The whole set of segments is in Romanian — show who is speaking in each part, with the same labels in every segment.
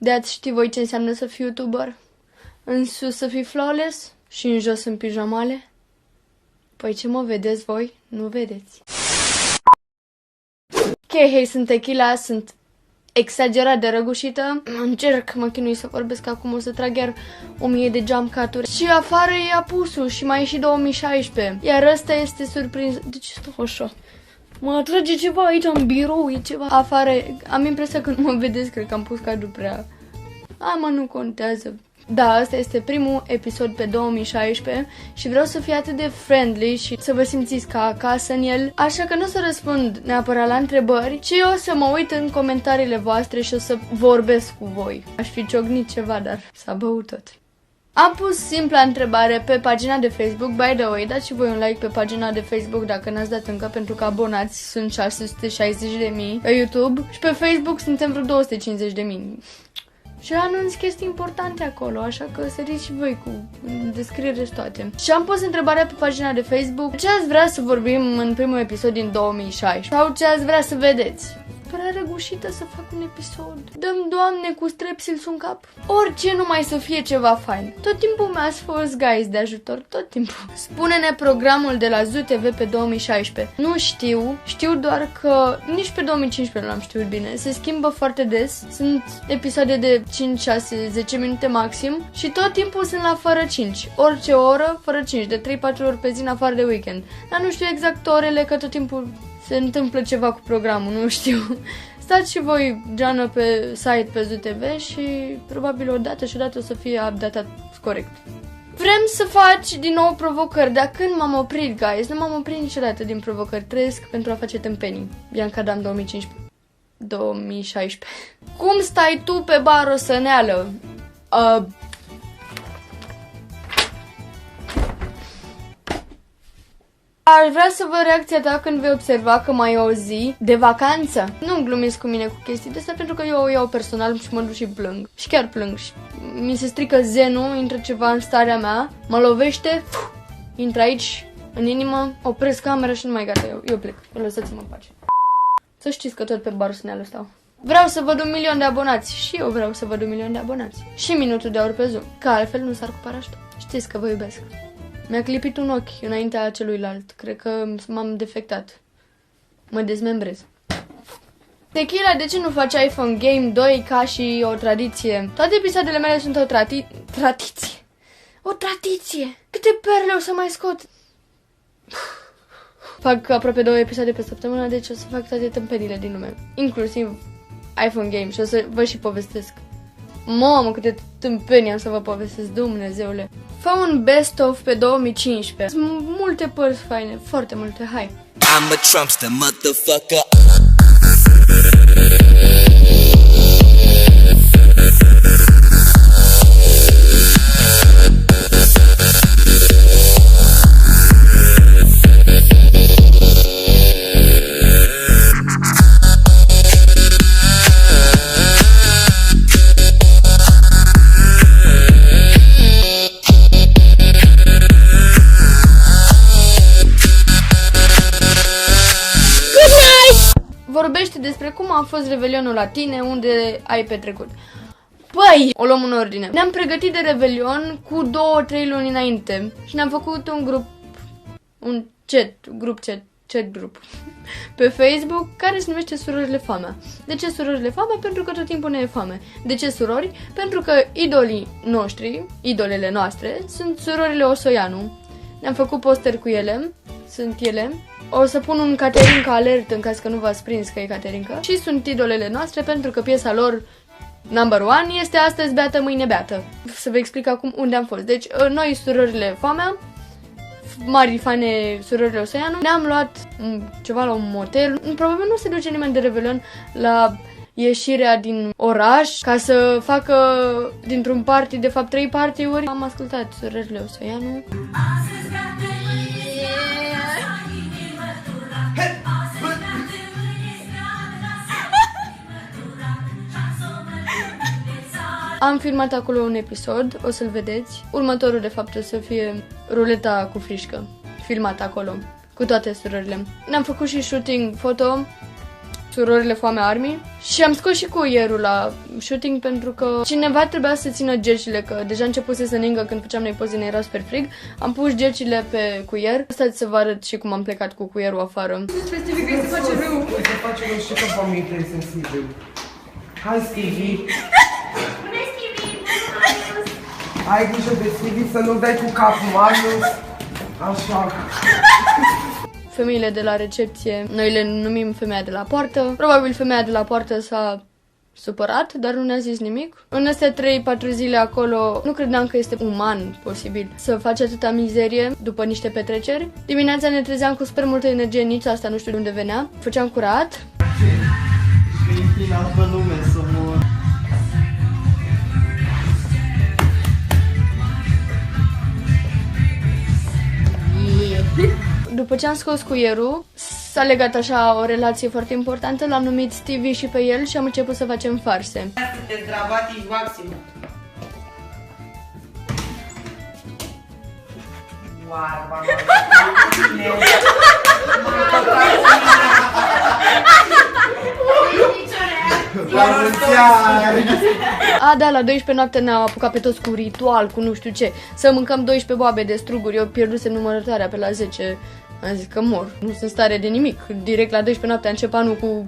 Speaker 1: De ați ști voi ce înseamnă să fii YouTuber? În sus să fii flawless și în jos în pijamale? Păi ce mă vedeți voi? Nu vedeți. Ok, hei, sunt Tequila, sunt exagerat de răgușită. Încerc, mă chinui să vorbesc acum, o să trag iar 1000 de jump cut-uri. Și afară e apusul și mai e și 2016. Iar ăsta este surprins. De ce stau așa? Mă atrage ceva aici în birou, e ceva. Afară, am impresia că nu mă vedeți, cred că am pus cadrul prea... mă, nu contează. Da, asta este primul episod pe 2016 și vreau să fie atât de friendly și să vă simțiți ca acasă în el. Așa că nu o să răspund neapărat la întrebări, ci o să mă uit în comentariile voastre și o să vorbesc cu voi. Aș fi ciocnit ceva, dar s-a băut tot. Am pus simpla întrebare pe pagina de Facebook. By the way, dați și voi un like pe pagina de Facebook dacă n-ați dat încă, pentru că abonați sunt 660.000 pe YouTube și pe Facebook suntem vreo 250.000. Și anunț chestii importante acolo, așa că săriți și voi cu descriere și toate. Și am pus întrebarea pe pagina de Facebook: ce ați vrea să vorbim în primul episod din 2016? Sau ce ați vrea să vedeți? Prea răgușită să fac un episod. Dăm, Doamne, cu strepsils în cap. Orice, numai să fie ceva fain. Tot timpul mi-ați fost, guys, de ajutor. Tot timpul. Spune-ne programul de la Zoo TV pe 2016. Nu știu. Știu doar că nici pe 2015 nu l-am știut bine. Se schimbă foarte des. Sunt episoade de 5, 6, 10 minute maxim. Și tot timpul sunt la fără 5. Orice oră, fără 5. De 3-4 ori pe zi, în afară de weekend. Dar nu știu exact orele, că tot timpul se întâmplă ceva cu programul, nu știu. Stați și voi geană pe site pe Zoo TV și probabil odată o să fie updatat corect. Vrem să faci din nou provocări, dar când m-am oprit, guys? Nu m-am oprit niciodată din provocări. Trăiesc pentru a face tâmpenii. Bianca Dan 2016. Cum stai tu pe barosăneală? Aș vrea să văd reacția ta când vei observa că mai e o zi de vacanță. Nu glumiți cu mine cu chestii de astea, pentru că eu o iau personal și mă duc și plâng. Și chiar plâng. Și mi se strică zenul, intră ceva în starea mea, mă lovește, intră aici, în inimă, opresc camera și nu mai gata, eu plec. Lăsați-mă în pace. Să știți că tot pe barosneală stau. Vreau să văd 1 milion de abonați. Și eu vreau să văd 1 milion de abonați. Și minutul de aur pe Zoom. Că altfel nu s-ar cu parașută. Știți că vă iubesc. Mi-a clipit un ochi înaintea celuilalt. Cred că m-am defectat. Mă dezmembrez. Tequila, de ce nu faci iPhone Game 2 ca și o tradiție? Toate episoadele mele sunt o tradiție. O tradiție! Câte perle o să mai scot? Fac aproape 2 episoade pe săptămână, deci o să fac toate tâmpenile din lume. Inclusiv iPhone Game și o să vă și povestesc. Mamă, câte tâmpenii am să vă povestesc, Dumnezeule. Fă un best-of pe 2015. Sunt multe părți faine, foarte multe, hai. I'm a Trumpster, motherfucker. Vorbește despre cum a fost revelionul la tine, unde ai petrecut. Păi, o luăm în ordine. Ne-am pregătit de revelion cu 2-3 luni înainte și ne-am făcut un chat pe Facebook care se numește Surorile Famea. De ce Surorile Famea? Pentru că tot timpul ne e foame. De ce surori? Pentru că idolii noștri, idolele noastre, sunt surorile Osoianu. Ne-am făcut poster cu ele, sunt ele. O să pun un Caterinca alert în caz că nu v-ați prins că e Caterinca. Și sunt idolele noastre pentru că piesa lor number 1 este astăzi beată, mâine beată. Să vă explic acum unde am fost. Deci, noi, surorile Famea, mari fane surorile Osoianu, ne-am luat ceva la un motel. Probabil nu se duce nimeni de revelion la ieșirea din oraș ca să facă dintr-un party, de fapt 3 party-uri. Am ascultat surorile Osoianu. Am filmat acolo un episod, o să-l vedeți. Următorul, de fapt, o să fie ruleta cu frișcă, filmat acolo, cu toate surorile. Ne-am făcut și shooting foto surorile foame army. Și am scos și cuierul la shooting pentru că cineva trebuia să țină gercile, că deja începuse să ningă când făceam noi poze, ne era super frig. Am pus gercile pe cuier. Stați să vă arăt și cum am plecat cu cuierul afară.
Speaker 2: Se face rău și că pământul e sensibil. Hai, Stevie!
Speaker 3: Bună, Stevie!
Speaker 2: Ai grijă de Stevie să nu dai cu capul, Marius. Așa.
Speaker 1: Femeile de la recepție, noi le numim femeia de la poartă. Probabil femeia de la poartă s-a supărat, dar nu ne-a zis nimic. În astea 3-4 zile acolo, nu credeam că este uman posibil să faci atâta mizerie după niște petreceri. Dimineața ne trezeam cu super multă energie, nici asta nu știu de unde venea. Făceam curat.
Speaker 4: Pe lume să mor.
Speaker 1: După ce am scos cuierul, s-a legat așa o relație foarte importantă, l-am numit Stevie și pe el și am început să facem farse.
Speaker 4: Sunteți dramatici maxim. Oarba,
Speaker 1: A, da, la 12 noapte ne-a apucat pe toți cu ritual, cu nu știu ce. Să mâncăm 12 boabe de struguri, eu pierdusem numărătoarea pe la 10. Am zis că mor, nu sunt stare de nimic. Direct la 12 noapte a început anul cu...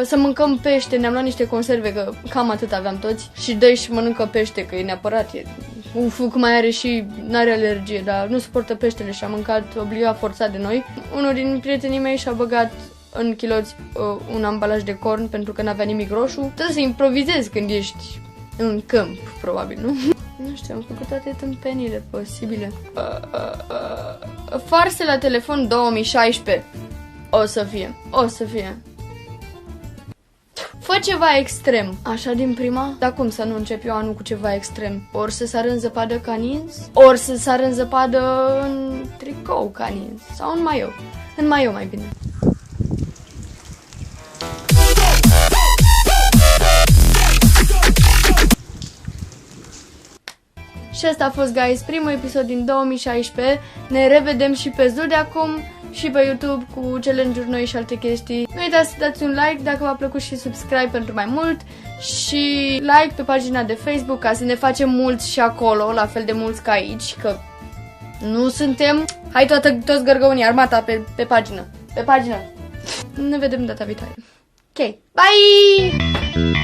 Speaker 1: Să mâncăm pește, ne-am luat niște conserve, că cam atât aveam toți. Și dă și mănâncă pește, că e neapărat, e... Ufuc mai are și n-are alergie, dar nu suportă peștele și a mâncat obligat forțat de noi. Unul din prietenii mei și-a băgat în chiloți un ambalaj de corn pentru că n-avea nimic roșu. Trebuie să improvizezi când ești în câmp, probabil, nu? Nu știu, am făcut toate tâmpenile posibile. Farse la telefon 2016. O să fie. Fă ceva extrem. Așa din prima? Dar cum să nu încep eu anul cu ceva extrem? Ori să sară în zăpadă ca nins, ori să sară în zăpadă în tricou ca nins. Sau în maiou. În maiou mai bine. Și asta a fost, guys, primul episod din 2016. Ne revedem și pe Zoo de acum și pe YouTube cu challenge-uri noi și alte chestii. Nu uitați să dați un like dacă v-a plăcut și subscribe pentru mai mult și like pe pagina de Facebook ca să ne facem mulți și acolo, la fel de mulți ca aici, că nu suntem. Hai toți gărgăunii, armata pe pagină. Pe pagină. Ne vedem data viitoare. Ok, bye!